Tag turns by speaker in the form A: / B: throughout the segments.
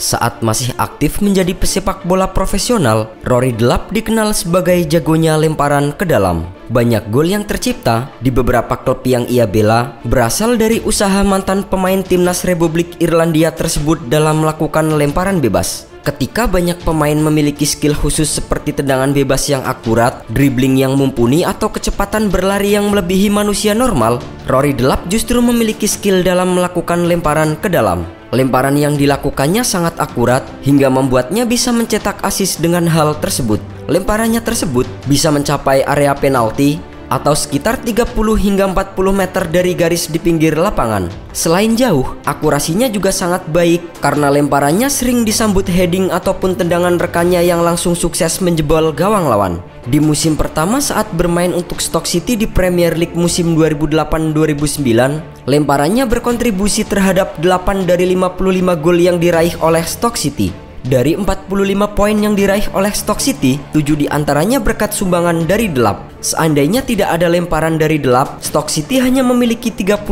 A: Saat masih aktif menjadi pesepak bola profesional, Rory Delap dikenal sebagai jagonya lemparan ke dalam. Banyak gol yang tercipta di beberapa klub yang ia bela berasal dari usaha mantan pemain timnas Republik Irlandia tersebut dalam melakukan lemparan bebas. Ketika banyak pemain memiliki skill khusus seperti tendangan bebas yang akurat, dribbling yang mumpuni, atau kecepatan berlari yang melebihi manusia normal, Rory Delap justru memiliki skill dalam melakukan lemparan ke dalam. Lemparan yang dilakukannya sangat akurat hingga membuatnya bisa mencetak assist dengan hal tersebut. Lemparannya tersebut bisa mencapai area penalti atau sekitar 30 hingga 40 meter dari garis di pinggir lapangan. Selain jauh, akurasinya juga sangat baik karena lemparannya sering disambut heading ataupun tendangan rekannya yang langsung sukses menjebol gawang lawan. Di musim pertama saat bermain untuk Stoke City di Premier League musim 2008-2009, lemparannya berkontribusi terhadap 8 dari 55 gol yang diraih oleh Stoke City. Dari 45 poin yang diraih oleh Stoke City, 7 diantaranya berkat sumbangan dari Delap. Seandainya tidak ada lemparan dari Delap, Stoke City hanya memiliki 38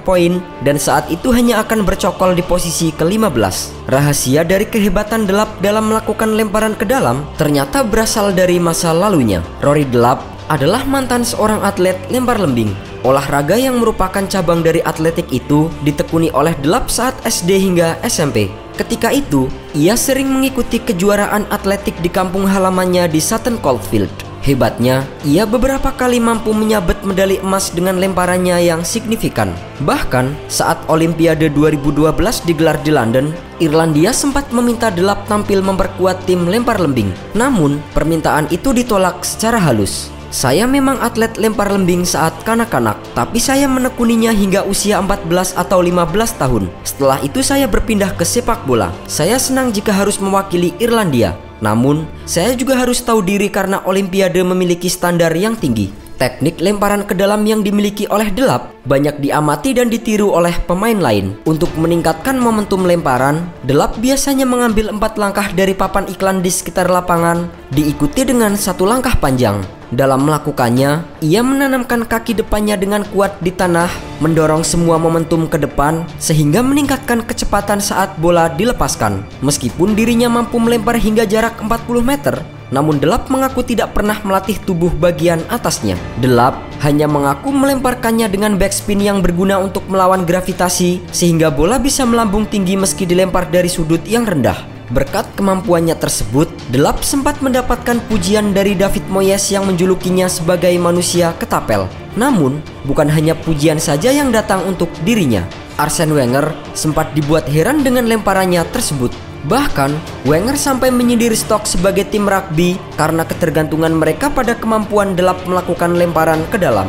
A: poin dan saat itu hanya akan bercokol di posisi ke-15. Rahasia dari kehebatan Delap dalam melakukan lemparan ke dalam ternyata berasal dari masa lalunya. Rory Delap adalah mantan seorang atlet lempar lembing. Olahraga yang merupakan cabang dari atletik itu ditekuni oleh Delap saat SD hingga SMP. Ketika itu, ia sering mengikuti kejuaraan atletik di kampung halamannya di Sutton Coldfield. Hebatnya, ia beberapa kali mampu menyabet medali emas dengan lemparannya yang signifikan. Bahkan, saat Olimpiade 2012 digelar di London, Irlandia sempat meminta Delap tampil memperkuat tim lempar lembing. Namun, permintaan itu ditolak secara halus. Saya memang atlet lempar lembing saat kanak-kanak, tapi saya menekuninya hingga usia 14 atau 15 tahun. Setelah itu saya berpindah ke sepak bola. Saya senang jika harus mewakili Irlandia. Namun, saya juga harus tahu diri karena Olimpiade memiliki standar yang tinggi. Teknik lemparan ke dalam yang dimiliki oleh Delap banyak diamati dan ditiru oleh pemain lain. Untuk meningkatkan momentum lemparan, Delap biasanya mengambil 4 langkah dari papan iklan di sekitar lapangan, diikuti dengan 1 langkah panjang. Dalam melakukannya, ia menanamkan kaki depannya dengan kuat di tanah, mendorong semua momentum ke depan, sehingga meningkatkan kecepatan saat bola dilepaskan. Meskipun dirinya mampu melempar hingga jarak 40 meter, namun Delap mengaku tidak pernah melatih tubuh bagian atasnya. Delap hanya mengaku melemparkannya dengan backspin yang berguna untuk melawan gravitasi, sehingga bola bisa melambung tinggi meski dilempar dari sudut yang rendah. Berkat kemampuannya tersebut, Delap sempat mendapatkan pujian dari David Moyes yang menjulukinya sebagai manusia ketapel. Namun, bukan hanya pujian saja yang datang untuk dirinya. Arsene Wenger sempat dibuat heran dengan lemparannya tersebut. Bahkan, Wenger sampai menyindir Stoke sebagai tim rugby karena ketergantungan mereka pada kemampuan Delap melakukan lemparan ke dalam.